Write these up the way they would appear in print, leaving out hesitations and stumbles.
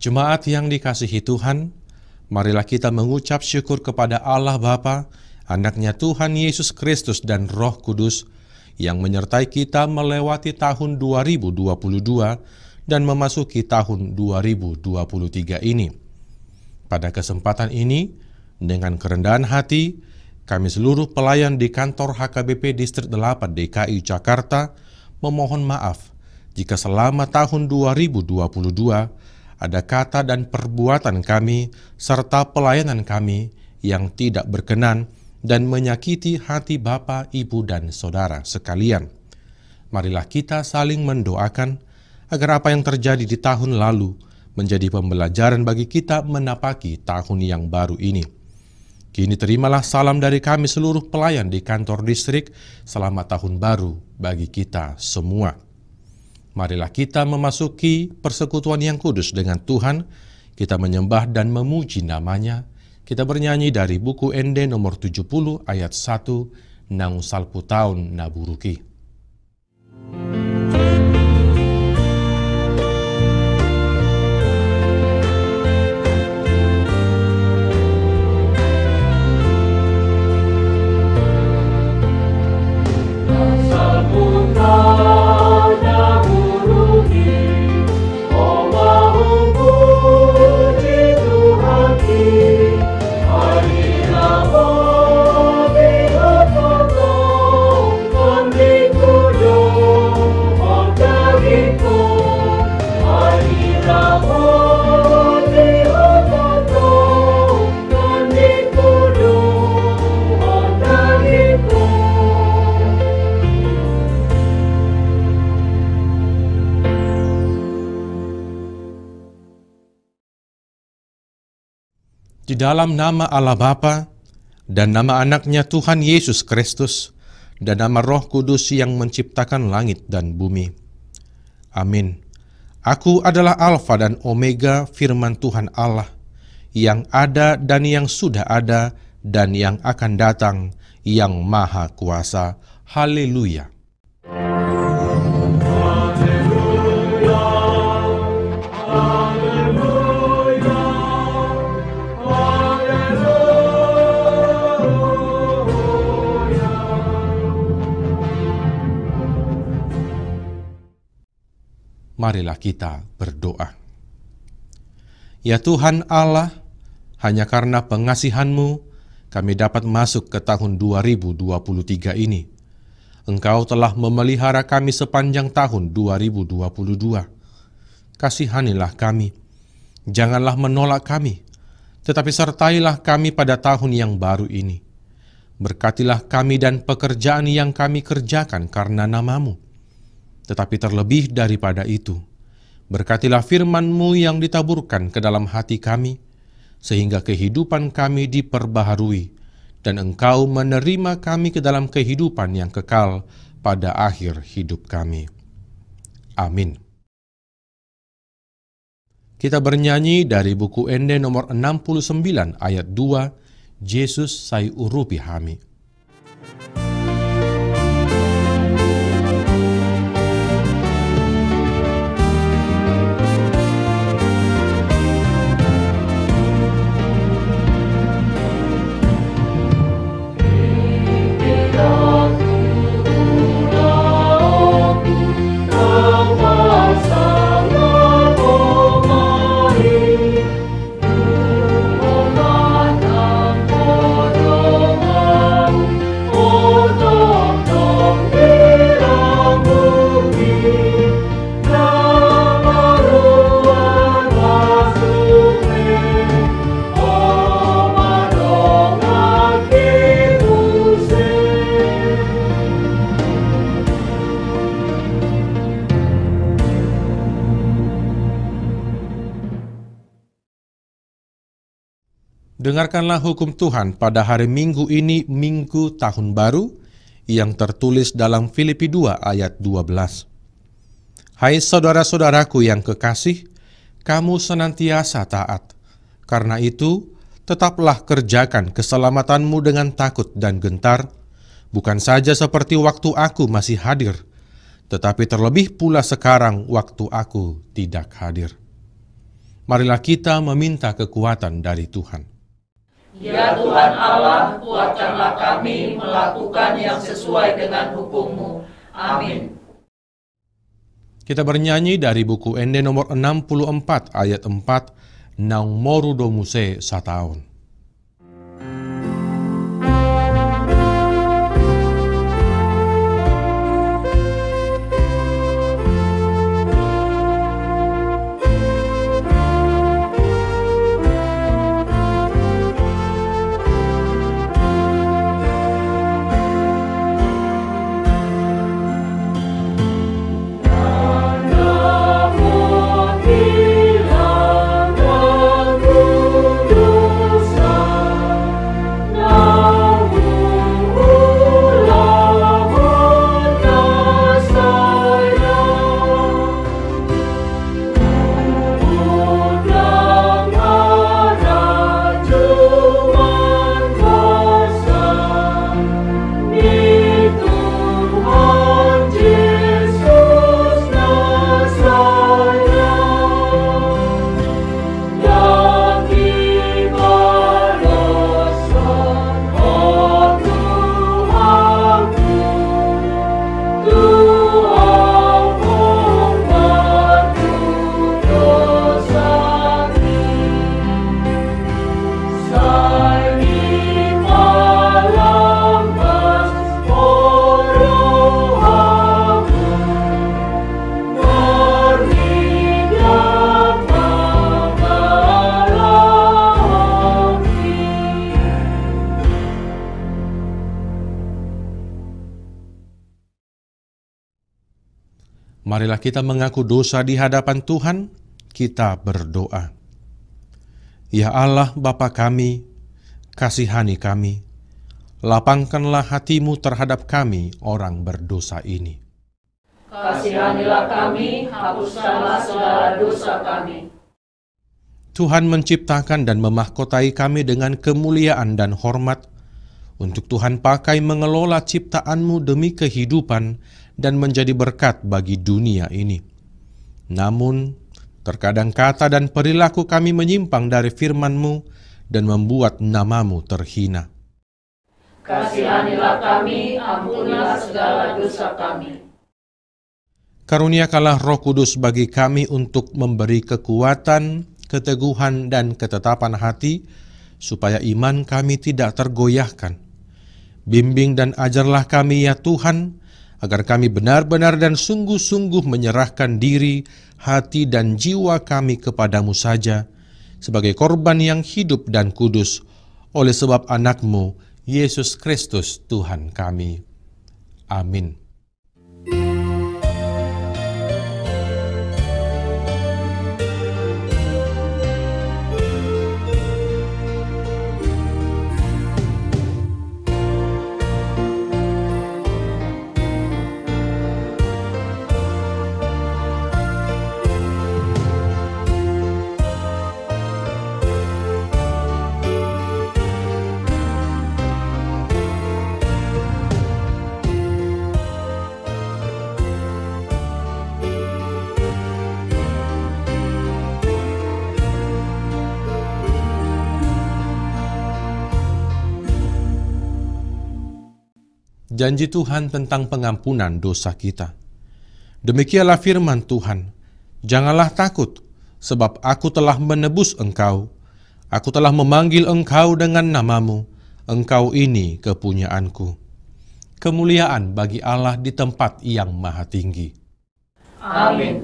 Jemaat yang dikasihi Tuhan, marilah kita mengucap syukur kepada Allah Bapa, Anaknya Tuhan Yesus Kristus dan Roh Kudus yang menyertai kita melewati tahun 2022 dan memasuki tahun 2023 ini. Pada kesempatan ini, dengan kerendahan hati, kami seluruh pelayan di kantor HKBP Distrik 8 DKI Jakarta memohon maaf jika selama tahun 2022 ada kata dan perbuatan kami serta pelayanan kami yang tidak berkenan dan menyakiti hati Bapa, Ibu, dan Saudara sekalian. Marilah kita saling mendoakan agar apa yang terjadi di tahun lalu menjadi pembelajaran bagi kita menapaki tahun yang baru ini. Kini terimalah salam dari kami seluruh pelayan di kantor distrik, selamat tahun baru bagi kita semua. Marilah kita memasuki persekutuan yang kudus dengan Tuhan, kita menyembah dan memuji namanya. Kita bernyanyi dari buku ND nomor 70 ayat 1, Nang Salpu Taun Naburuki. Di dalam nama Allah Bapa dan nama Anaknya Tuhan Yesus Kristus dan nama Roh Kudus yang menciptakan langit dan bumi. Amin. Aku adalah Alfa dan Omega, firman Tuhan Allah, yang ada dan yang sudah ada dan yang akan datang, yang Maha Kuasa. Haleluya. Marilah kita berdoa. Ya Tuhan Allah, hanya karena pengasihan-Mu, kami dapat masuk ke tahun 2023 ini. Engkau telah memelihara kami sepanjang tahun 2022. Kasihanilah kami, janganlah menolak kami, tetapi sertailah kami pada tahun yang baru ini. Berkatilah kami dan pekerjaan yang kami kerjakan karena nama-Mu. Tetapi terlebih daripada itu, berkatilah firman-Mu yang ditaburkan ke dalam hati kami, sehingga kehidupan kami diperbaharui, dan Engkau menerima kami ke dalam kehidupan yang kekal pada akhir hidup kami. Amin. Kita bernyanyi dari buku ND nomor 69 ayat 2, Yesus sai urupi hami. Dengarkanlah hukum Tuhan pada hari Minggu ini, Minggu Tahun Baru, yang tertulis dalam Filipi 2 ayat 12. Hai saudara-saudaraku yang kekasih, kamu senantiasa taat. Karena itu, tetaplah kerjakan keselamatanmu dengan takut dan gentar, bukan saja seperti waktu aku masih hadir, tetapi terlebih pula sekarang waktu aku tidak hadir. Marilah kita meminta kekuatan dari Tuhan. Ya Tuhan Allah, kuatkanlah kami melakukan yang sesuai dengan hukum-Mu. Amin. Kita bernyanyi dari buku Ende nomor 64 ayat 4, Naung moru domuse sataon. Marilah kita mengaku dosa di hadapan Tuhan, kita berdoa. Ya Allah Bapa kami, kasihani kami, lapangkanlah hati-Mu terhadap kami orang berdosa ini. Kasihanilah kami, hapuskanlah segala dosa kami. Tuhan menciptakan dan memahkotai kami dengan kemuliaan dan hormat, untuk Tuhan pakai mengelola ciptaan-Mu demi kehidupan dan menjadi berkat bagi dunia ini. Namun, terkadang kata dan perilaku kami menyimpang dari firman-Mu dan membuat nama-Mu terhina. Kasihanilah kami, ampunilah segala dosa kami. Karuniakanlah Roh Kudus bagi kami untuk memberi kekuatan, keteguhan, dan ketetapan hati, supaya iman kami tidak tergoyahkan. Bimbing dan ajarlah kami ya Tuhan, agar kami benar-benar dan sungguh-sungguh menyerahkan diri, hati, dan jiwa kami kepadamu saja, sebagai korban yang hidup dan kudus, oleh sebab anak-Mu, Yesus Kristus Tuhan kami. Amin. Janji Tuhan tentang pengampunan dosa kita. Demikianlah firman Tuhan, janganlah takut, sebab aku telah menebus engkau. Aku telah memanggil engkau dengan namamu, engkau ini kepunyaanku. Kemuliaan bagi Allah di tempat yang maha tinggi. Amin.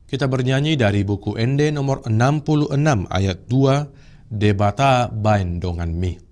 Kita bernyanyi dari buku Ende nomor 66 ayat 2, Debata bain dongan mi.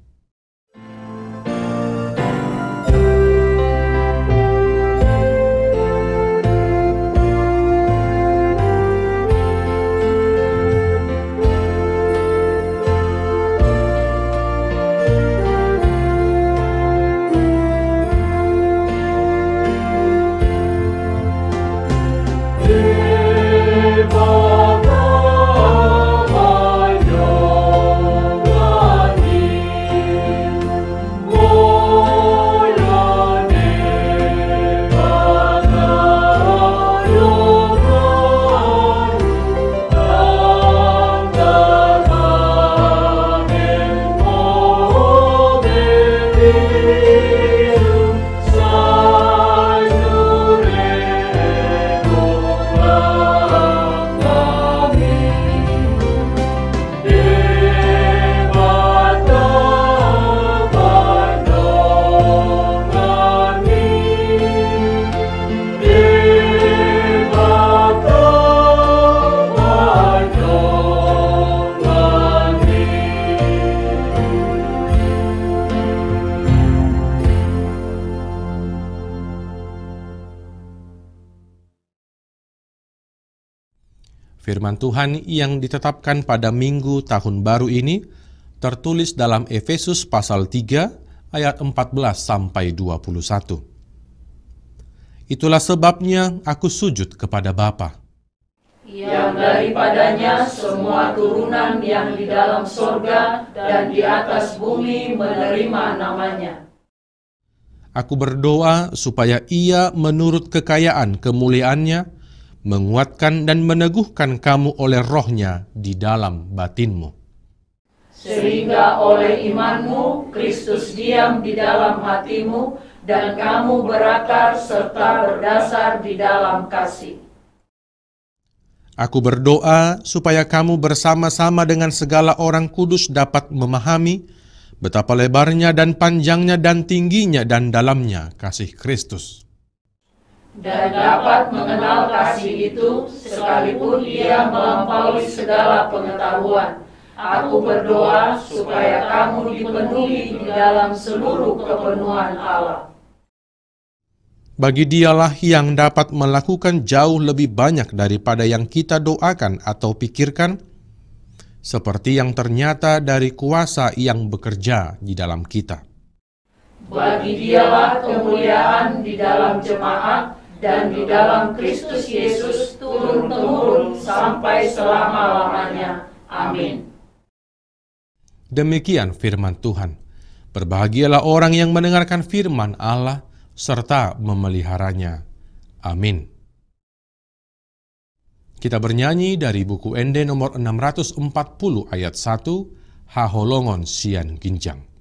Firman Tuhan yang ditetapkan pada Minggu Tahun Baru ini tertulis dalam Efesus pasal 3 ayat 14 sampai 21. Itulah sebabnya aku sujud kepada Bapa, yang daripadanya semua turunan yang di dalam sorga dan di atas bumi menerima namanya. Aku berdoa supaya Ia menurut kekayaan kemuliaannya menguatkan dan meneguhkan kamu oleh Roh-Nya di dalam batinmu, Sehingga oleh imanmu Kristus diam di dalam hatimu dan kamu berakar serta berdasar di dalam kasih. Aku berdoa supaya kamu bersama-sama dengan segala orang kudus dapat memahami betapa lebarnya dan panjangnya dan tingginya dan dalamnya kasih Kristus, Dan dapat mengenal kasih itu sekalipun ia melampaui segala pengetahuan. Aku berdoa supaya kamu dipenuhi di dalam seluruh kepenuhan Allah. Bagi Dialah yang dapat melakukan jauh lebih banyak daripada yang kita doakan atau pikirkan, seperti yang ternyata dari kuasa yang bekerja di dalam kita. Bagi Dialah kemuliaan di dalam jemaat dan di dalam Kristus Yesus turun-temurun sampai selama-lamanya. Amin. Demikian firman Tuhan. Berbahagialah orang yang mendengarkan firman Allah serta memeliharanya. Amin. Kita bernyanyi dari buku ND nomor 640 ayat 1, Haholongon Sian Ginjang.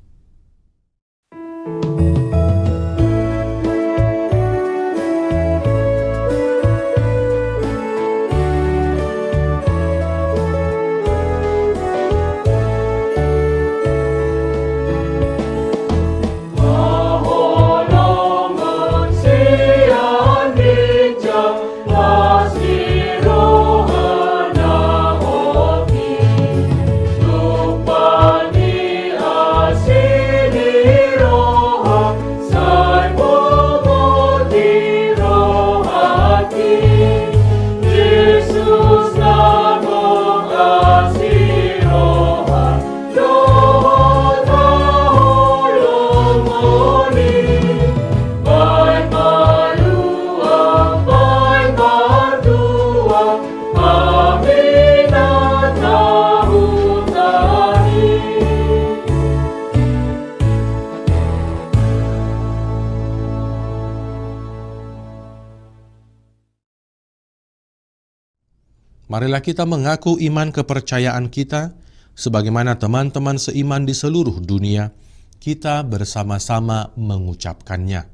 Marilah kita mengaku iman kepercayaan kita, sebagaimana teman-teman seiman di seluruh dunia, kita bersama-sama mengucapkannya.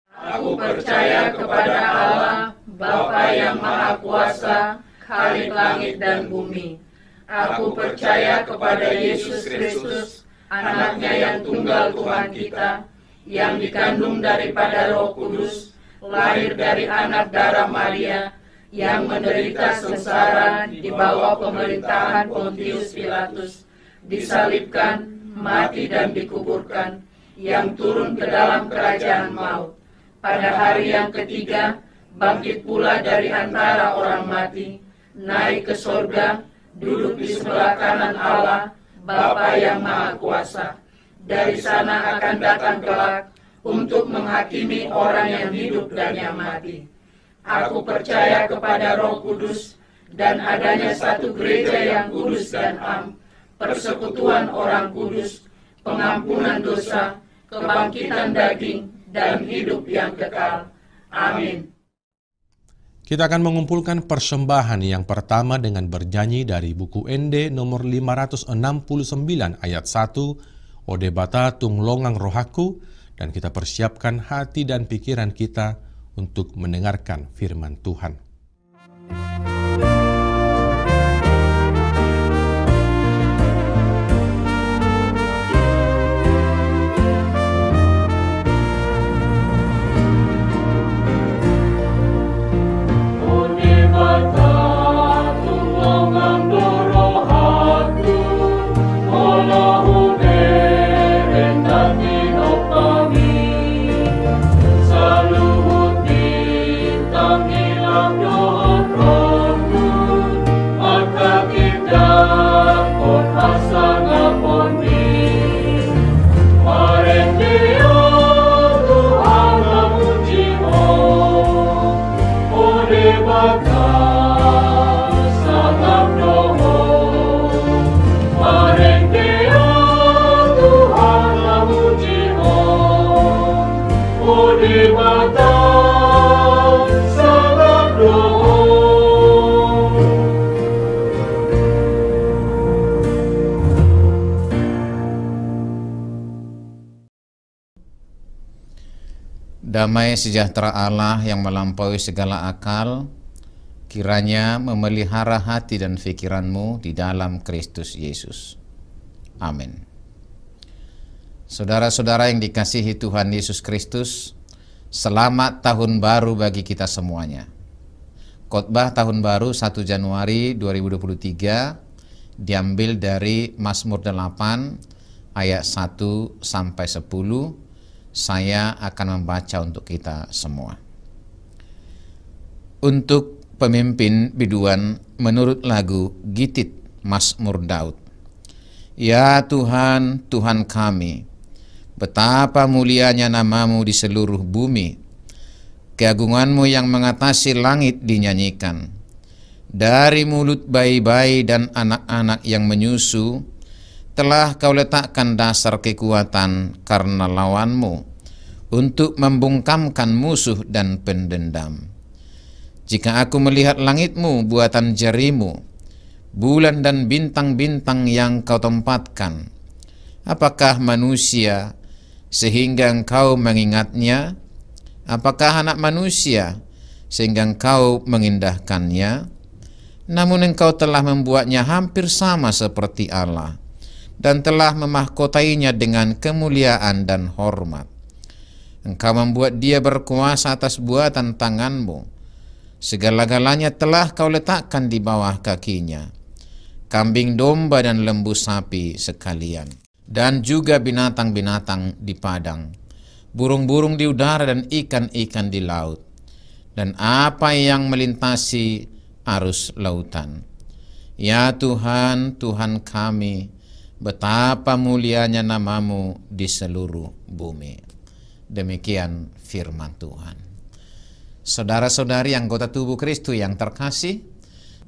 Aku percaya kepada Allah, Bapa yang Maha Kuasa, Khalik langit dan bumi. Aku percaya kepada Yesus Kristus, Anaknya yang tunggal Tuhan kita, yang dikandung daripada Roh Kudus, lahir dari anak darah Maria, yang menderita sengsara di bawah pemerintahan Pontius Pilatus, disalibkan, mati dan dikuburkan, yang turun ke dalam kerajaan maut. Pada hari yang ketiga, bangkit pula dari antara orang mati, naik ke sorga, duduk di sebelah kanan Allah, Bapa yang Maha Kuasa. Dari sana akan datang kelak untuk menghakimi orang yang hidup dan yang mati. Aku percaya kepada Roh Kudus dan adanya satu gereja yang kudus dan am, persekutuan orang kudus, pengampunan dosa, kebangkitan daging, dan hidup yang kekal. Amin. Kita akan mengumpulkan persembahan yang pertama dengan bernyanyi dari buku ND nomor 569 ayat 1, Ode Bata Tunglongang Rohaku, dan kita persiapkan hati dan pikiran kita untuk mendengarkan firman Tuhan. Saluhut bintang hilang Damai sejahtera Allah yang melampaui segala akal, kiranya memelihara hati dan pikiranmu di dalam Kristus Yesus. Amin. Saudara-saudara yang dikasihi Tuhan Yesus Kristus, selamat tahun baru bagi kita semuanya. Khotbah tahun baru 1 Januari 2023 diambil dari Mazmur 8 ayat 1 sampai 10. Saya akan membaca untuk kita semua. Untuk pemimpin biduan menurut lagu Gitit Mazmur Daud. Ya Tuhan, Tuhan kami, betapa mulianya namamu di seluruh bumi. Keagunganmu yang mengatasi langit dinyanyikan. Dari mulut bayi-bayi dan anak-anak yang menyusu, telah kau letakkan dasar kekuatan karena lawanmu, untuk membungkamkan musuh dan pendendam. Jika aku melihat langitmu, buatan jarimu, bulan dan bintang-bintang yang kau tempatkan, apakah manusia sehingga engkau mengingatnya? Apakah anak manusia sehingga engkau mengindahkannya? Namun engkau telah membuatnya hampir sama seperti Allah, dan telah memahkotainya dengan kemuliaan dan hormat. Engkau membuat dia berkuasa atas buatan tanganmu. Segala-galanya telah kau letakkan di bawah kakinya. Kambing domba dan lembu sapi sekalian, dan juga binatang-binatang di padang, burung-burung di udara dan ikan-ikan di laut, dan apa yang melintasi arus lautan. Ya Tuhan, Tuhan kami, betapa mulianya namamu di seluruh bumi. Demikian firman Tuhan. Saudara-saudari anggota tubuh Kristus yang terkasih,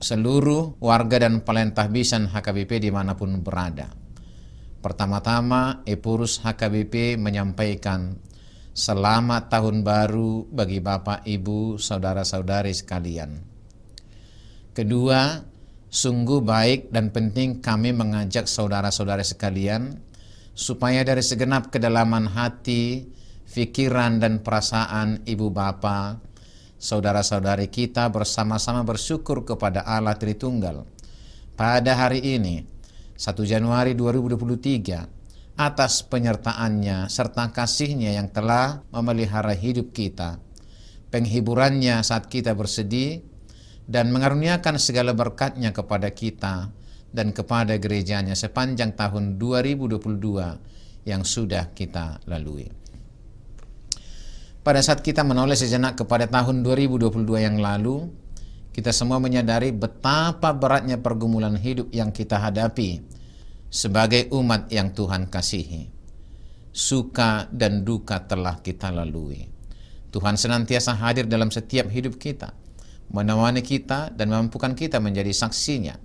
seluruh warga dan pelentahbisan HKBP dimanapun berada. Pertama-tama, Epurus HKBP menyampaikan selamat tahun baru bagi Bapak, Ibu, saudara-saudari sekalian. Kedua, sungguh baik dan penting kami mengajak saudara-saudara sekalian supaya dari segenap kedalaman hati, pikiran dan perasaan ibu bapa, saudara-saudari kita bersama-sama bersyukur kepada Allah Tritunggal pada hari ini 1 Januari 2023 atas penyertaannya serta kasihnya yang telah memelihara hidup kita, penghiburannya saat kita bersedih, dan mengaruniakan segala berkatnya kepada kita dan kepada gerejanya sepanjang tahun 2022 yang sudah kita lalui. Pada saat kita menoleh sejenak kepada tahun 2022 yang lalu, kita semua menyadari betapa beratnya pergumulan hidup yang kita hadapi sebagai umat yang Tuhan kasihi. Suka dan duka telah kita lalui. Tuhan senantiasa hadir dalam setiap hidup kita, menemani kita dan memampukan kita menjadi saksinya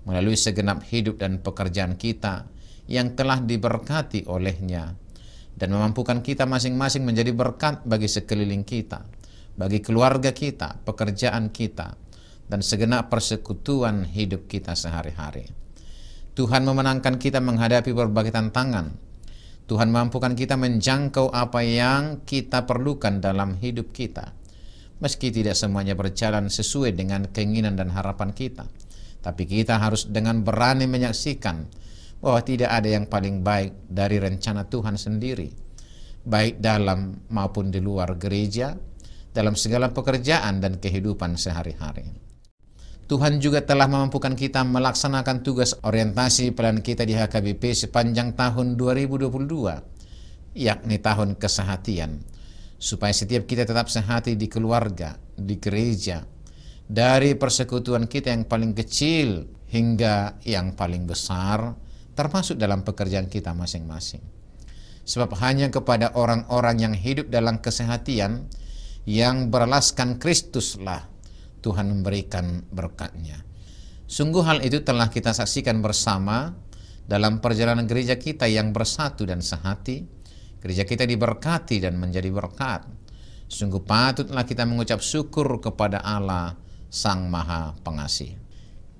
melalui segenap hidup dan pekerjaan kita yang telah diberkati olehnya, dan memampukan kita masing-masing menjadi berkat bagi sekeliling kita, bagi keluarga kita, pekerjaan kita, dan segenap persekutuan hidup kita sehari-hari. Tuhan memenangkan kita menghadapi berbagai tantangan. Tuhan mampukan kita menjangkau apa yang kita perlukan dalam hidup kita. Meski tidak semuanya berjalan sesuai dengan keinginan dan harapan kita, tapi kita harus dengan berani menyaksikan bahwa tidak ada yang paling baik dari rencana Tuhan sendiri, baik dalam maupun di luar gereja, dalam segala pekerjaan dan kehidupan sehari-hari. Tuhan juga telah memampukan kita melaksanakan tugas orientasi pelayanan kita di HKBP sepanjang tahun 2022, yakni tahun kesehatian, supaya setiap kita tetap sehati di keluarga, di gereja, dari persekutuan kita yang paling kecil hingga yang paling besar, termasuk dalam pekerjaan kita masing-masing. Sebab hanya kepada orang-orang yang hidup dalam kesehatian yang beralaskan Kristuslah Tuhan memberikan berkatnya. Sungguh hal itu telah kita saksikan bersama dalam perjalanan gereja kita yang bersatu dan sehati. Gereja kita diberkati dan menjadi berkat. Sungguh patutlah kita mengucap syukur kepada Allah Sang Maha Pengasih.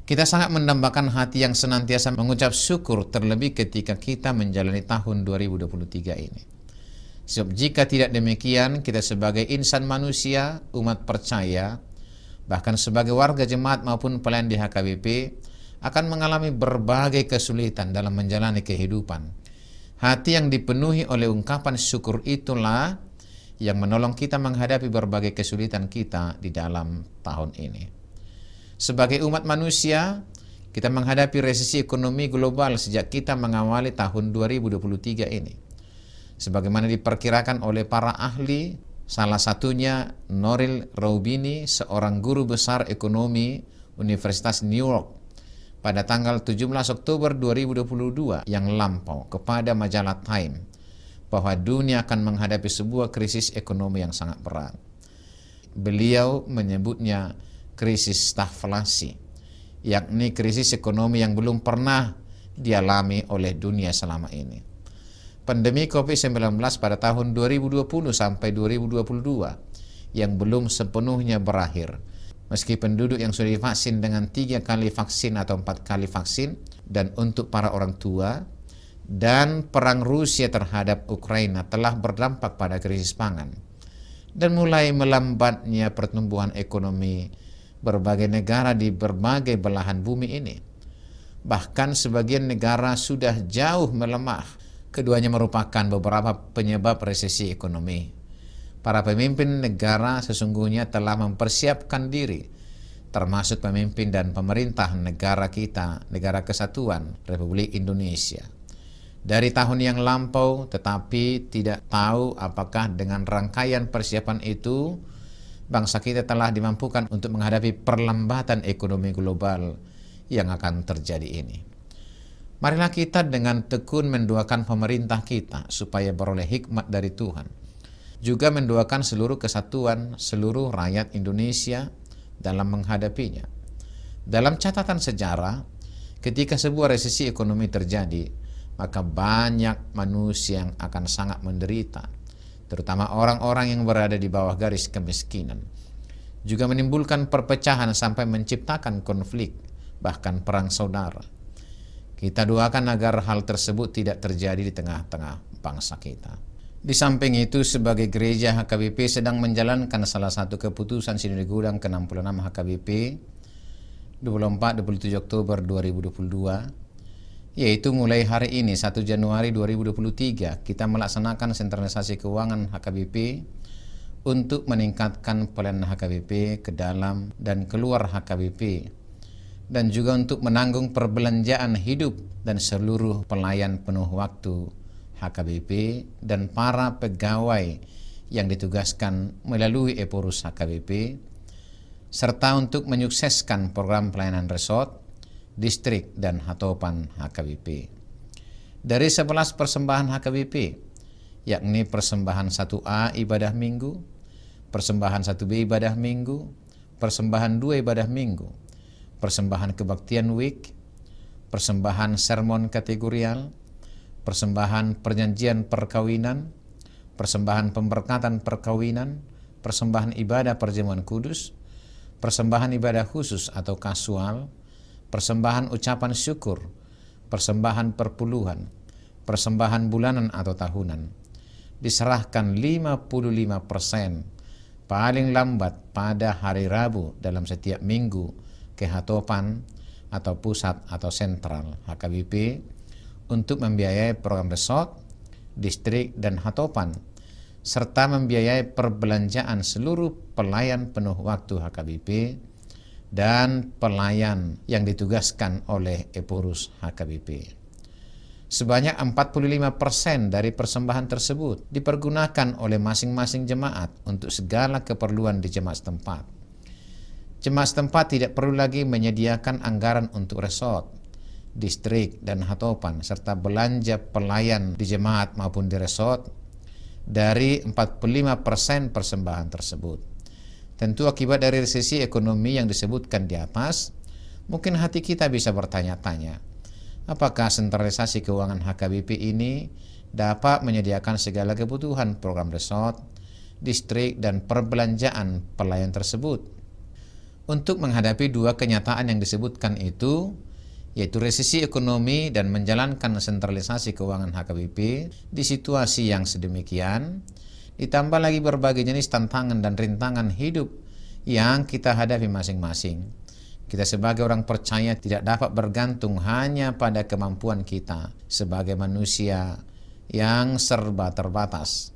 Kita sangat mendambakan hati yang senantiasa mengucap syukur, terlebih ketika kita menjalani tahun 2023 ini. Sebab jika tidak demikian, kita sebagai insan manusia, umat percaya, bahkan sebagai warga jemaat maupun pelayan di HKBP, akan mengalami berbagai kesulitan dalam menjalani kehidupan. Hati yang dipenuhi oleh ungkapan syukur itulah yang menolong kita menghadapi berbagai kesulitan kita di dalam tahun ini. Sebagai umat manusia, kita menghadapi resesi ekonomi global sejak kita mengawali tahun 2023 ini. Sebagaimana diperkirakan oleh para ahli, salah satunya Noril Roubini, seorang guru besar ekonomi Universitas New York, pada tanggal 17 Oktober 2022 yang lampau kepada majalah Time, bahwa dunia akan menghadapi sebuah krisis ekonomi yang sangat berat. Beliau menyebutnya krisis stagflasi, yakni krisis ekonomi yang belum pernah dialami oleh dunia selama ini. Pandemi COVID-19 pada tahun 2020 sampai 2022 yang belum sepenuhnya berakhir. Meski penduduk yang sudah divaksin dengan 3 kali vaksin atau 4 kali vaksin, dan untuk para orang tua, dan perang Rusia terhadap Ukraina telah berdampak pada krisis pangan, dan mulai melambatnya pertumbuhan ekonomi berbagai negara di berbagai belahan bumi ini. Bahkan sebagian negara sudah jauh melemah. Keduanya merupakan beberapa penyebab resesi ekonomi. Para pemimpin negara sesungguhnya telah mempersiapkan diri, termasuk pemimpin dan pemerintah negara kita, Negara Kesatuan Republik Indonesia, dari tahun yang lampau, tetapi tidak tahu apakah dengan rangkaian persiapan itu bangsa kita telah dimampukan untuk menghadapi perlambatan ekonomi global yang akan terjadi ini. Marilah kita dengan tekun mendoakan pemerintah kita supaya beroleh hikmat dari Tuhan. Juga mendoakan seluruh kesatuan, seluruh rakyat Indonesia dalam menghadapinya. Dalam catatan sejarah, ketika sebuah resesi ekonomi terjadi, maka banyak manusia yang akan sangat menderita, terutama orang-orang yang berada di bawah garis kemiskinan. Juga menimbulkan perpecahan sampai menciptakan konflik, bahkan perang saudara. Kita doakan agar hal tersebut tidak terjadi di tengah-tengah bangsa kita. Di samping itu, sebagai gereja HKBP sedang menjalankan salah satu keputusan Sinode Gudang ke-66 HKBP 24-27 Oktober 2022, yaitu mulai hari ini 1 Januari 2023 kita melaksanakan sentralisasi keuangan HKBP untuk meningkatkan pelayanan HKBP ke dalam dan keluar HKBP, dan juga untuk menanggung perbelanjaan hidup dan seluruh pelayan penuh waktu HKBP dan para pegawai yang ditugaskan melalui Eporus HKBP, serta untuk menyukseskan program pelayanan resort, distrik, dan hatopan HKBP. Dari 11 persembahan HKBP, yakni persembahan 1A ibadah minggu, persembahan 1B ibadah minggu, persembahan 2 ibadah minggu, persembahan kebaktian week, persembahan sermon kategorial, persembahan perjanjian perkawinan, persembahan pemberkatan perkawinan, persembahan ibadah perjamuan kudus, persembahan ibadah khusus atau kasual, persembahan ucapan syukur, persembahan perpuluhan, persembahan bulanan atau tahunan, diserahkan 55% paling lambat pada hari Rabu dalam setiap minggu ke hatopan atau pusat atau sentral HKBP untuk membiayai program resort, distrik, dan hatopan, serta membiayai perbelanjaan seluruh pelayan penuh waktu HKBP dan pelayan yang ditugaskan oleh Eporus HKBP. Sebanyak 45% dari persembahan tersebut dipergunakan oleh masing-masing jemaat untuk segala keperluan di jemaat setempat. Jemaat setempat tidak perlu lagi menyediakan anggaran untuk resort, distrik, dan hatopan, serta belanja pelayan di jemaat maupun di resort dari 45% persembahan tersebut. Tentu akibat dari resesi ekonomi yang disebutkan di atas, mungkin hati kita bisa bertanya-tanya, apakah sentralisasi keuangan HKBP ini dapat menyediakan segala kebutuhan program resort, distrik, dan perbelanjaan pelayan tersebut? Untuk menghadapi dua kenyataan yang disebutkan itu, yaitu resesi ekonomi dan menjalankan sentralisasi keuangan HKBP di situasi yang sedemikian, ditambah lagi berbagai jenis tantangan dan rintangan hidup yang kita hadapi masing-masing. Kita sebagai orang percaya tidak dapat bergantung hanya pada kemampuan kita sebagai manusia yang serba terbatas.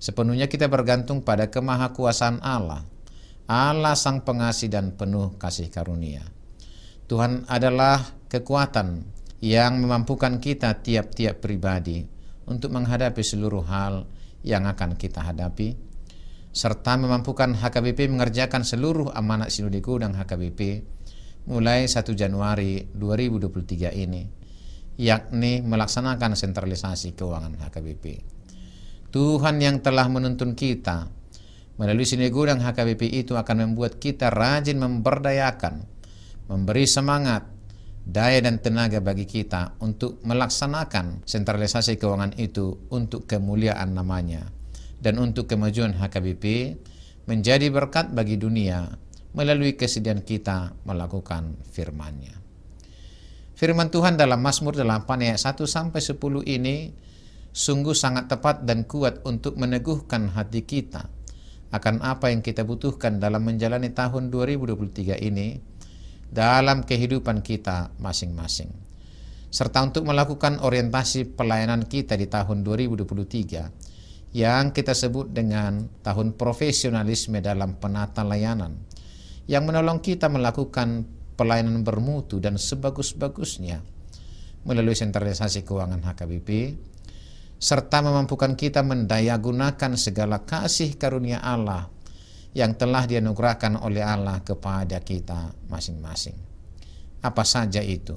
Sepenuhnya kita bergantung pada kemahakuasaan Allah, Allah Sang Pengasih dan penuh kasih karunia. Tuhan adalah kekuatan yang memampukan kita tiap-tiap pribadi untuk menghadapi seluruh hal yang akan kita hadapi, serta memampukan HKBP mengerjakan seluruh amanat Sinode Gudang HKBP mulai 1 Januari 2023 ini, yakni melaksanakan sentralisasi keuangan HKBP. Tuhan yang telah menuntun kita melalui Sinode Gudang HKBP itu akan membuat kita rajin memberdayakan, memberi semangat, daya dan tenaga bagi kita untuk melaksanakan sentralisasi keuangan itu untuk kemuliaan namanya dan untuk kemajuan HKBP menjadi berkat bagi dunia melalui kesediaan kita melakukan firman-Nya. Firman Tuhan dalam Mazmur 8 ayat 1-10 ini sungguh sangat tepat dan kuat untuk meneguhkan hati kita akan apa yang kita butuhkan dalam menjalani tahun 2023 ini dalam kehidupan kita masing-masing, serta untuk melakukan orientasi pelayanan kita di tahun 2023 yang kita sebut dengan tahun profesionalisme dalam penata layanan, yang menolong kita melakukan pelayanan bermutu dan sebagus-bagusnya melalui sentralisasi keuangan HKBP, serta memampukan kita mendayagunakan segala kasih karunia Allah yang telah dianugerahkan oleh Allah kepada kita masing-masing. Apa saja itu?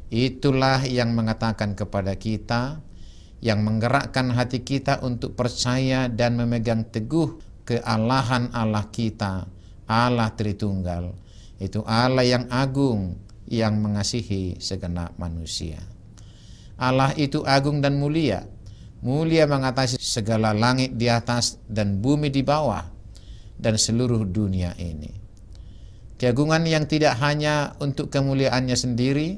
Itulah yang mengatakan kepada kita, yang menggerakkan hati kita untuk percaya dan memegang teguh kealahan Allah kita, Allah Tritunggal. Itu Allah yang agung, yang mengasihi segenap manusia. Allah itu agung dan mulia, mulia mengatasi segala langit di atas dan bumi di bawah dan seluruh dunia ini. Keagungan yang tidak hanya untuk kemuliaannya sendiri,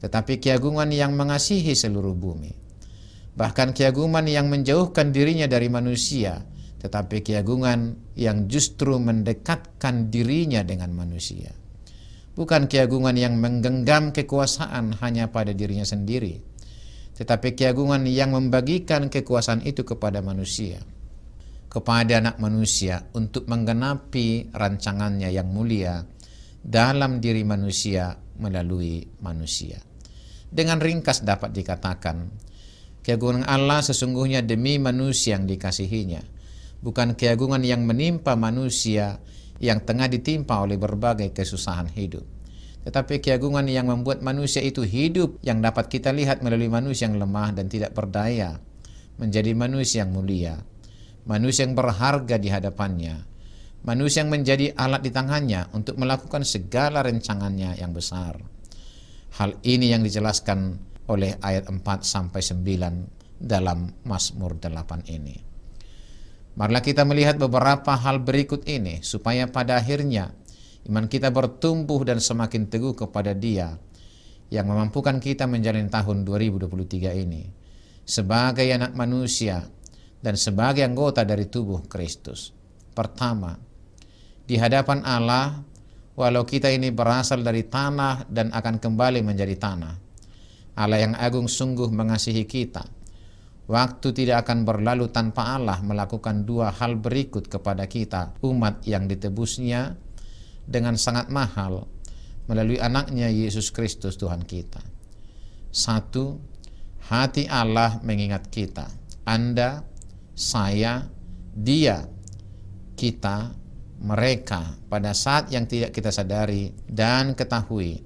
tetapi keagungan yang mengasihi seluruh bumi. Bahkan keagungan yang menjauhkan dirinya dari manusia, tetapi keagungan yang justru mendekatkan dirinya dengan manusia. Bukan keagungan yang menggenggam kekuasaan hanya pada dirinya sendiri, tetapi keagungan yang membagikan kekuasaan itu kepada manusia, kepada anak manusia untuk menggenapi rancangannya yang mulia dalam diri manusia melalui manusia. Dengan ringkas dapat dikatakan, keagungan Allah sesungguhnya demi manusia yang dikasihinya, bukan keagungan yang menimpa manusia yang tengah ditimpa oleh berbagai kesusahan hidup, tetapi keagungan yang membuat manusia itu hidup, yang dapat kita lihat melalui manusia yang lemah dan tidak berdaya menjadi manusia yang mulia, manusia yang berharga di hadapannya, manusia yang menjadi alat di tangannya untuk melakukan segala rencangannya yang besar. Hal ini yang dijelaskan oleh ayat 4-9 dalam Mazmur 8 ini. Marilah kita melihat beberapa hal berikut ini supaya pada akhirnya iman kita bertumbuh dan semakin teguh kepada Dia yang memampukan kita menjalani tahun 2023 ini sebagai anak manusia dan sebagai anggota dari tubuh Kristus. Pertama, di hadapan Allah, walau kita ini berasal dari tanah dan akan kembali menjadi tanah, Allah yang agung sungguh mengasihi kita. Waktu tidak akan berlalu tanpa Allah melakukan dua hal berikut kepada kita, umat yang ditebusnya dengan sangat mahal melalui anaknya Yesus Kristus Tuhan kita. Satu, hati Allah mengingat kita. Anda, saya, dia, kita, mereka pada saat yang tidak kita sadari dan ketahui,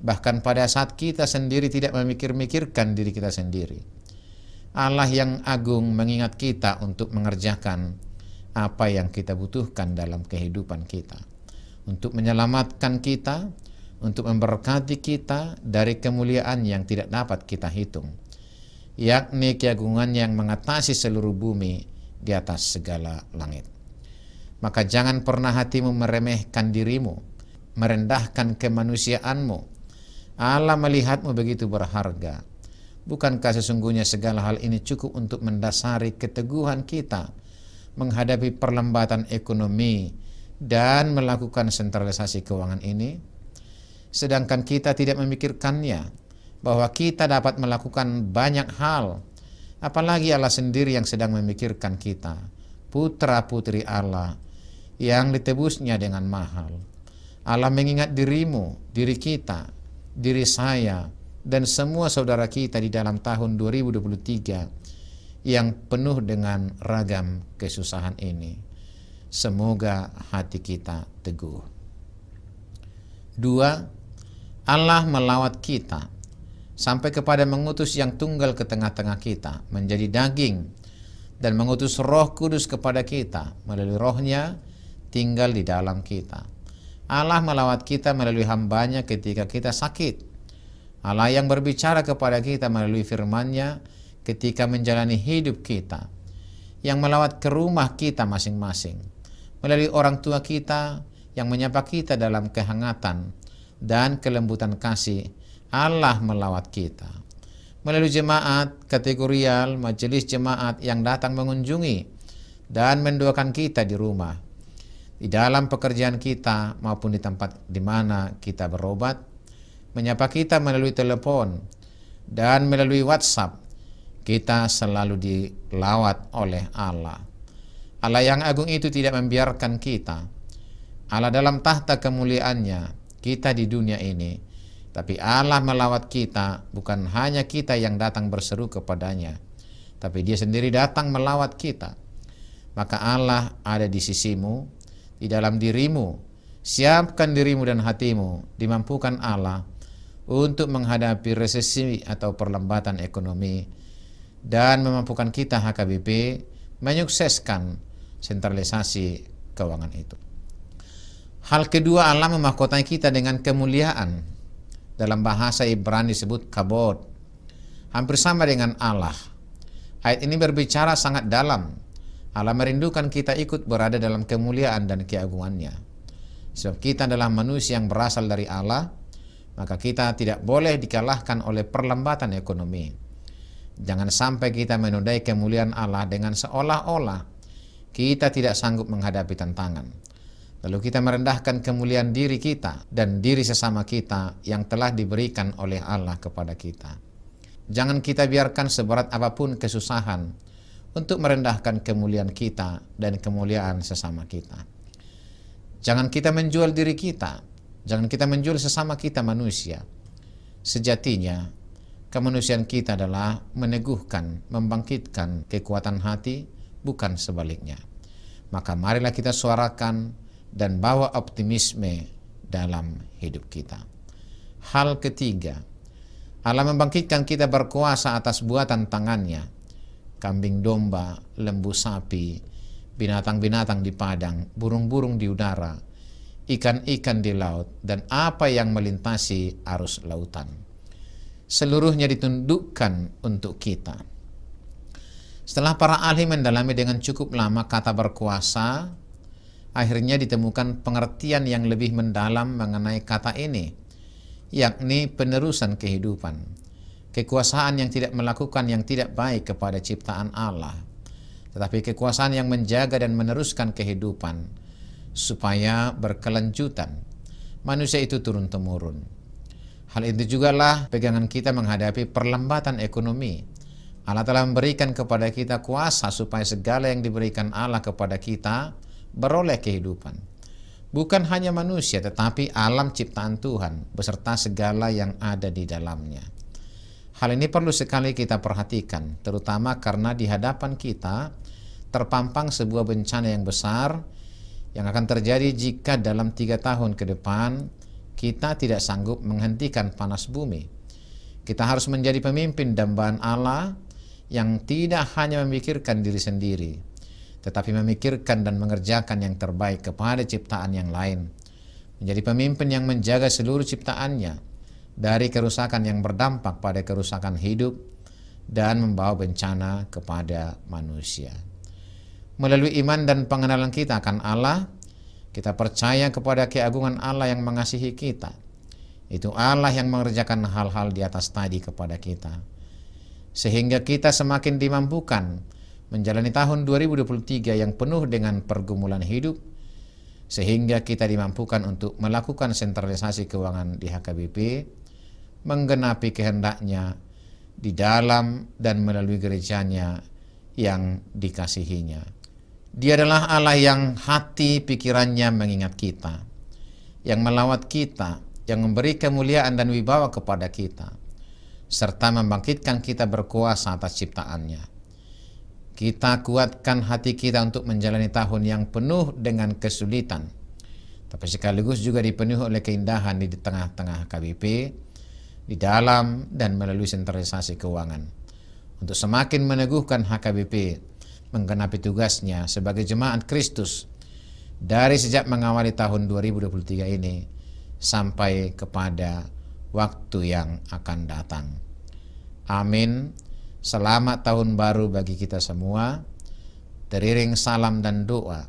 bahkan pada saat kita sendiri tidak memikir-mikirkan diri kita sendiri. Allah yang agung mengingat kita untuk mengerjakan apa yang kita butuhkan dalam kehidupan kita, untuk menyelamatkan kita, untuk memberkati kita dari kemuliaan yang tidak dapat kita hitung, yakni keagungan yang mengatasi seluruh bumi di atas segala langit. Maka jangan pernah hatimu meremehkan dirimu, merendahkan kemanusiaanmu, Allah melihatmu begitu berharga. Bukankah sesungguhnya segala hal ini cukup untuk mendasari keteguhan kita menghadapi perlambatan ekonomi dan melakukan sentralisasi keuangan ini? Sedangkan kita tidak memikirkannya, bahwa kita dapat melakukan banyak hal, apalagi Allah sendiri yang sedang memikirkan kita, putra-putri Allah yang ditebusnya dengan mahal. Allah mengingat dirimu, diri kita, diri saya, dan semua saudara kita di dalam tahun 2023 yang penuh dengan ragam kesusahan ini. Semoga hati kita teguh. 2. Allah melawat kita sampai kepada mengutus yang tunggal ke tengah-tengah kita menjadi daging dan mengutus Roh Kudus kepada kita melalui Roh-Nya tinggal di dalam kita. Allah melawat kita melalui hamba-Nya ketika kita sakit. Allah yang berbicara kepada kita melalui firman-Nya ketika menjalani hidup kita, yang melawat ke rumah kita masing-masing, melalui orang tua kita yang menyapa kita dalam kehangatan dan kelembutan kasih. Allah melawat kita melalui jemaat kategorial, majelis jemaat yang datang mengunjungi dan mendoakan kita di rumah, di dalam pekerjaan kita maupun di tempat di mana kita berobat, menyapa kita melalui telepon dan melalui WhatsApp. Kita selalu dilawat oleh Allah. Allah yang agung itu tidak membiarkan kita. Allah dalam tahta kemuliaannya, kita di dunia ini. Tapi Allah melawat kita, bukan hanya kita yang datang berseru kepadanya, tapi Dia sendiri datang melawat kita. Maka Allah ada di sisimu, di dalam dirimu. Siapkan dirimu dan hatimu, dimampukan Allah untuk menghadapi resesi atau perlambatan ekonomi, dan memampukan kita HKBP menyukseskan sentralisasi keuangan itu. Hal kedua, Allah memahkotai kita dengan kemuliaan. Dalam bahasa Ibrani disebut kabod, hampir sama dengan Allah. Ayat ini berbicara sangat dalam. Allah merindukan kita ikut berada dalam kemuliaan dan keagungannya. Sebab kita adalah manusia yang berasal dari Allah, maka kita tidak boleh dikalahkan oleh perlambatan ekonomi. Jangan sampai kita menodai kemuliaan Allah dengan seolah-olah kita tidak sanggup menghadapi tantangan. Lalu kita merendahkan kemuliaan diri kita dan diri sesama kita yang telah diberikan oleh Allah kepada kita. Jangan kita biarkan seberat apapun kesusahan untuk merendahkan kemuliaan kita dan kemuliaan sesama kita. Jangan kita menjual diri kita. Jangan kita menjual sesama kita manusia. Sejatinya, kemanusiaan kita adalah meneguhkan, membangkitkan kekuatan hati, bukan sebaliknya. Maka marilah kita suarakan dan bawa optimisme dalam hidup kita. Hal ketiga, Allah membangkitkan kita berkuasa atas buatan tangannya. Kambing domba, lembu sapi, binatang-binatang di padang, burung-burung di udara, ikan-ikan di laut, dan apa yang melintasi arus lautan. Seluruhnya ditundukkan untuk kita. Setelah para ahli mendalami dengan cukup lama kata berkuasa, akhirnya ditemukan pengertian yang lebih mendalam mengenai kata ini, yakni penerusan kehidupan. Kekuasaan yang tidak melakukan yang tidak baik kepada ciptaan Allah, tetapi kekuasaan yang menjaga dan meneruskan kehidupan supaya berkelanjutan. Manusia itu turun-temurun. Hal itu jugalah pegangan kita menghadapi perlambatan ekonomi. Allah telah memberikan kepada kita kuasa supaya segala yang diberikan Allah kepada kita beroleh kehidupan. Bukan hanya manusia, tetapi alam ciptaan Tuhan beserta segala yang ada di dalamnya. Hal ini perlu sekali kita perhatikan, terutama karena di hadapan kita terpampang sebuah bencana yang besar yang akan terjadi jika dalam 3 tahun ke depan kita tidak sanggup menghentikan panas bumi. Kita harus menjadi pemimpin dambaan Allah yang tidak hanya memikirkan diri sendiri, tetapi memikirkan dan mengerjakan yang terbaik kepada ciptaan yang lain. Menjadi pemimpin yang menjaga seluruh ciptaannya dari kerusakan yang berdampak pada kerusakan hidup dan membawa bencana kepada manusia. Melalui iman dan pengenalan kita akan Allah, kita percaya kepada keagungan Allah yang mengasihi kita, Itu Allah yang mengerjakan hal-hal di atas tadi kepada kita, sehingga kita semakin dimampukan menjalani tahun 2023 yang penuh dengan pergumulan hidup, sehingga kita dimampukan untuk melakukan sentralisasi keuangan di HKBP, menggenapi kehendaknya di dalam dan melalui gerejanya yang dikasihinya. Dia adalah Allah yang hati pikirannya mengingat kita, yang melawat kita, yang memberi kemuliaan dan wibawa kepada kita, serta membangkitkan kita berkuasa atas ciptaannya. Kita kuatkan hati kita untuk menjalani tahun yang penuh dengan kesulitan, tapi sekaligus juga dipenuhi oleh keindahan di tengah-tengah HKBP, di dalam dan melalui sentralisasi keuangan, untuk semakin meneguhkan HKBP menggenapi tugasnya sebagai jemaat Kristus dari sejak mengawali tahun 2023 ini sampai kepada waktu yang akan datang. Amin. Selamat tahun baru bagi kita semua. Teriring salam dan doa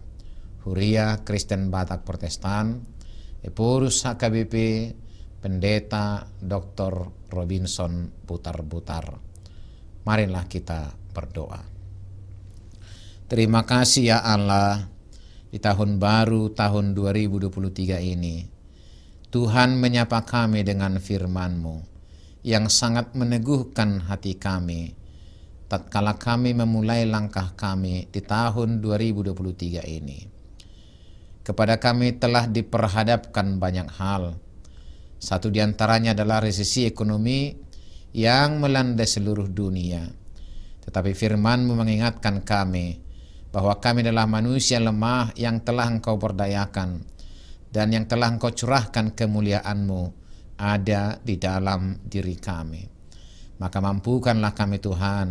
Huria Kristen Batak Protestan, Epurus HKBP, Pendeta Dr. Robinson Butar-Butar. Marilah kita berdoa. Terima kasih ya Allah, di tahun baru tahun 2023 ini, Tuhan menyapa kami dengan firman-Mu yang sangat meneguhkan hati kami tatkala kami memulai langkah kami di tahun 2023 ini. Kepada kami telah diperhadapkan banyak hal. Satu di antaranya adalah resesi ekonomi yang melanda seluruh dunia. Tetapi firman-Mu mengingatkan kami bahwa kami adalah manusia lemah yang telah Engkau berdayakan, dan yang telah Engkau curahkan kemuliaan-Mu ada di dalam diri kami. Maka mampukanlah kami Tuhan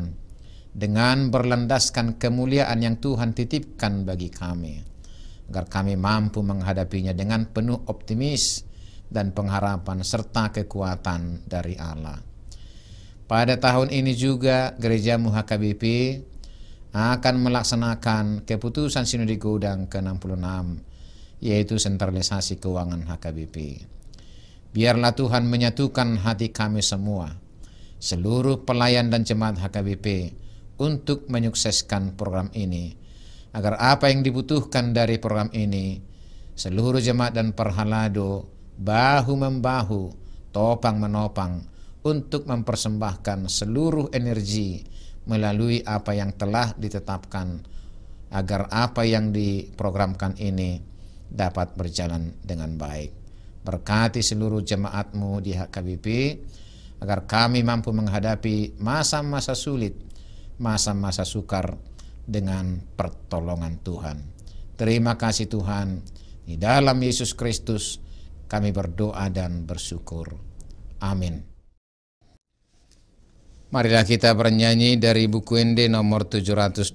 dengan berlandaskan kemuliaan yang Tuhan titipkan bagi kami, agar kami mampu menghadapinya dengan penuh optimis dan pengharapan serta kekuatan dari Allah. Pada tahun ini juga Gereja-Mu HKBP akan melaksanakan keputusan Sinode Godang ke-66, yaitu sentralisasi keuangan HKBP. Biarlah Tuhan menyatukan hati kami semua, seluruh pelayan dan jemaat HKBP, untuk menyukseskan program ini, agar apa yang dibutuhkan dari program ini, seluruh jemaat dan perhalado bahu-membahu, topang-menopang untuk mempersembahkan seluruh energi melalui apa yang telah ditetapkan, agar apa yang diprogramkan ini dapat berjalan dengan baik. Berkati seluruh jemaat-Mu di HKBP, agar kami mampu menghadapi masa-masa sulit, masa-masa sukar dengan pertolongan Tuhan. Terima kasih Tuhan. Di dalam Yesus Kristus kami berdoa dan bersyukur. Amin. Marilah kita bernyanyi dari buku Ende nomor 724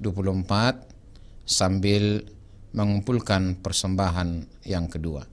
sambil mengumpulkan persembahan yang kedua.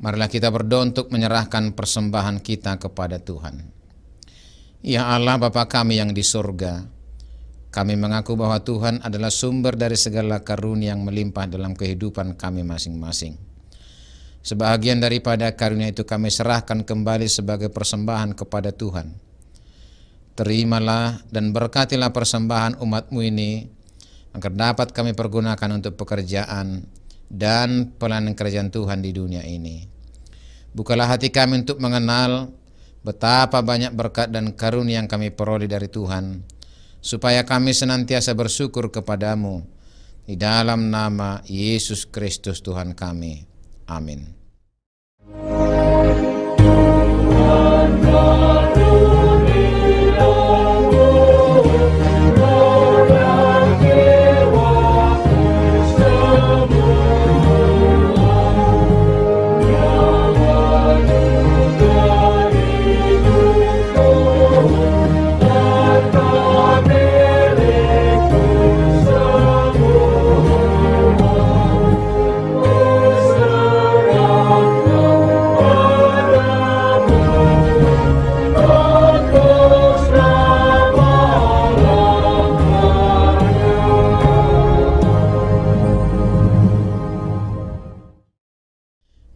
Marilah kita berdoa untuk menyerahkan persembahan kita kepada Tuhan. Ya Allah Bapa kami yang di surga, kami mengaku bahwa Tuhan adalah sumber dari segala karunia yang melimpah dalam kehidupan kami masing-masing. Sebahagian daripada karunia itu kami serahkan kembali sebagai persembahan kepada Tuhan. Terimalah dan berkatilah persembahan umat-Mu ini, agar dapat kami pergunakan untuk pekerjaan dan pelayanan kerajaan Tuhan di dunia ini. Bukalah hati kami untuk mengenal Betapa banyak berkat dan karunia yang kami peroleh dari Tuhan, supaya kami senantiasa bersyukur kepadamu, di dalam nama Yesus Kristus Tuhan kami. Amin.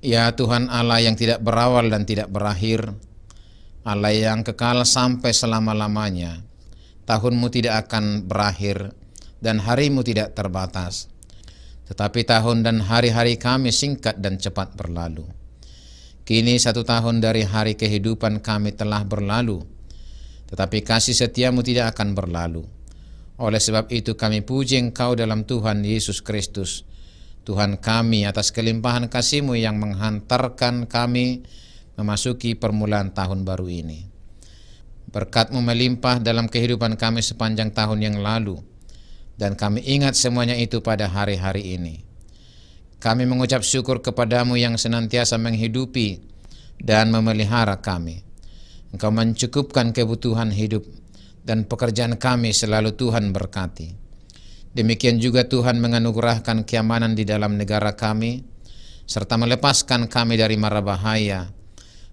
Ya Tuhan Allah yang tidak berawal dan tidak berakhir, Allah yang kekal sampai selama-lamanya, tahunmu tidak akan berakhir dan harimu tidak terbatas. Tetapi tahun dan hari-hari kami singkat dan cepat berlalu. Kini 1 tahun dari hari kehidupan kami telah berlalu, tetapi kasih setiamu tidak akan berlalu. Oleh sebab itu kami puji Engkau dalam Tuhan Yesus Kristus, Tuhan kami, atas kelimpahan kasih-Mu yang menghantarkan kami memasuki permulaan tahun baru ini. Berkat-Mu melimpah dalam kehidupan kami sepanjang tahun yang lalu, dan kami ingat semuanya itu pada hari-hari ini. Kami mengucap syukur kepadamu yang senantiasa menghidupi dan memelihara kami. Engkau mencukupkan kebutuhan hidup dan pekerjaan kami selalu Tuhan berkati. Demikian juga Tuhan menganugerahkan keamanan di dalam negara kami, serta melepaskan kami dari mara bahaya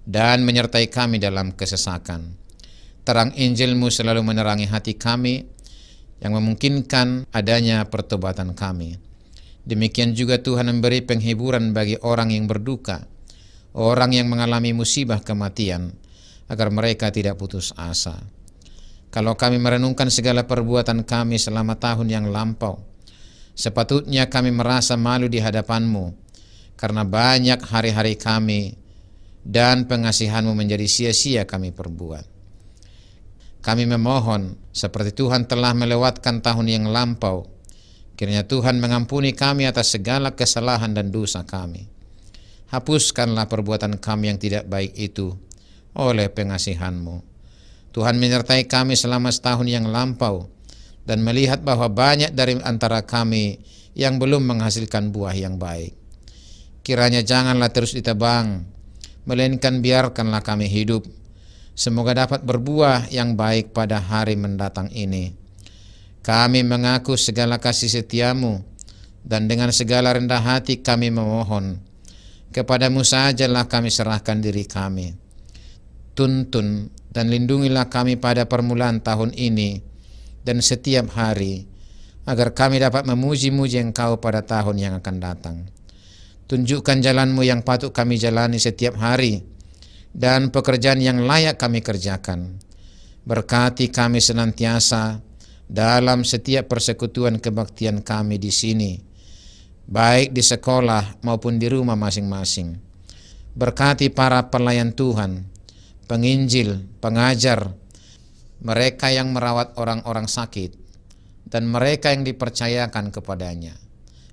dan menyertai kami dalam kesesakan. Terang Injil-Mu selalu menerangi hati kami, yang memungkinkan adanya pertobatan kami. Demikian juga Tuhan memberi penghiburan bagi orang yang berduka, orang yang mengalami musibah kematian, agar mereka tidak putus asa. Kalau kami merenungkan segala perbuatan kami selama tahun yang lampau, sepatutnya kami merasa malu di hadapan-Mu, karena banyak hari-hari kami dan pengasihan-Mu menjadi sia-sia kami perbuat. Kami memohon, seperti Tuhan telah melewatkan tahun yang lampau, kiranya Tuhan mengampuni kami atas segala kesalahan dan dosa kami. Hapuskanlah perbuatan kami yang tidak baik itu oleh pengasihan-Mu. Tuhan menyertai kami selama setahun yang lampau, dan melihat bahwa banyak dari antara kami yang belum menghasilkan buah yang baik. Kiranya janganlah terus ditebang, melainkan biarkanlah kami hidup, semoga dapat berbuah yang baik pada hari mendatang ini. Kami mengaku segala kasih setiamu, dan dengan segala rendah hati kami memohon, kepadamu sajalah kami serahkan diri kami. Tuntun dan lindungilah kami pada permulaan tahun ini dan setiap hari, agar kami dapat memuji-muji Engkau pada tahun yang akan datang. Tunjukkan jalan-Mu yang patut kami jalani setiap hari, dan pekerjaan yang layak kami kerjakan. Berkati kami senantiasa dalam setiap persekutuan kebaktian kami di sini, baik di sekolah maupun di rumah masing-masing. Berkati para pelayan Tuhan, penginjil, pengajar, mereka yang merawat orang-orang sakit, dan mereka yang dipercayakan kepadanya.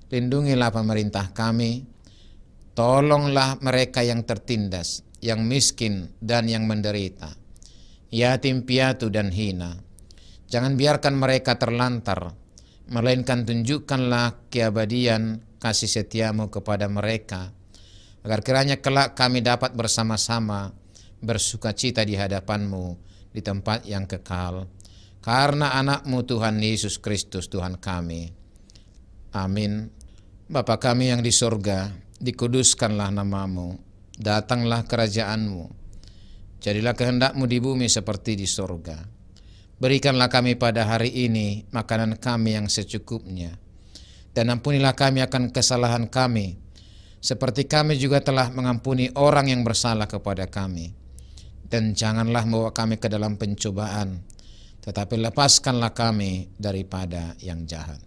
Lindungilah pemerintah kami, tolonglah mereka yang tertindas, yang miskin dan yang menderita, yatim piatu dan hina. Jangan biarkan mereka terlantar, melainkan tunjukkanlah keabadian kasih setiamu kepada mereka, agar kiranya kelak kami dapat bersama-sama bersukacita di hadapan-Mu di tempat yang kekal, karena anak-Mu Tuhan Yesus Kristus Tuhan kami. Amin. Bapa kami yang di sorga, dikuduskanlah nama-Mu, datanglah kerajaan-Mu, jadilah kehendak-Mu di bumi seperti di sorga. Berikanlah kami pada hari ini makanan kami yang secukupnya, dan ampunilah kami akan kesalahan kami, seperti kami juga telah mengampuni orang yang bersalah kepada kami. Dan janganlah membawa kami ke dalam pencobaan, tetapi lepaskanlah kami daripada yang jahat.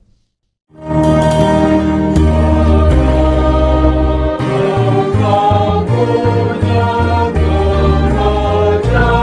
Kau punya kerajaan.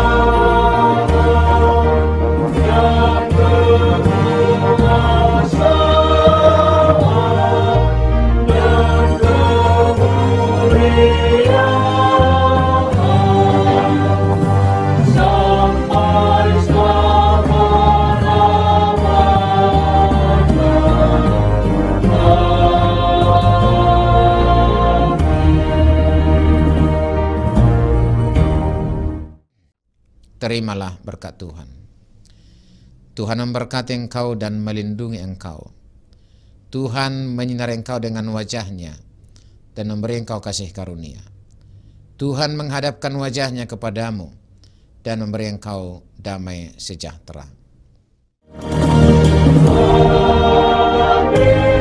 terimalah berkat Tuhan. Tuhan memberkati engkau dan melindungi engkau. Tuhan menyinari engkau dengan wajah-Nya dan memberi engkau kasih karunia. Tuhan menghadapkan wajah-Nya kepadamu dan memberi engkau damai sejahtera. Amin.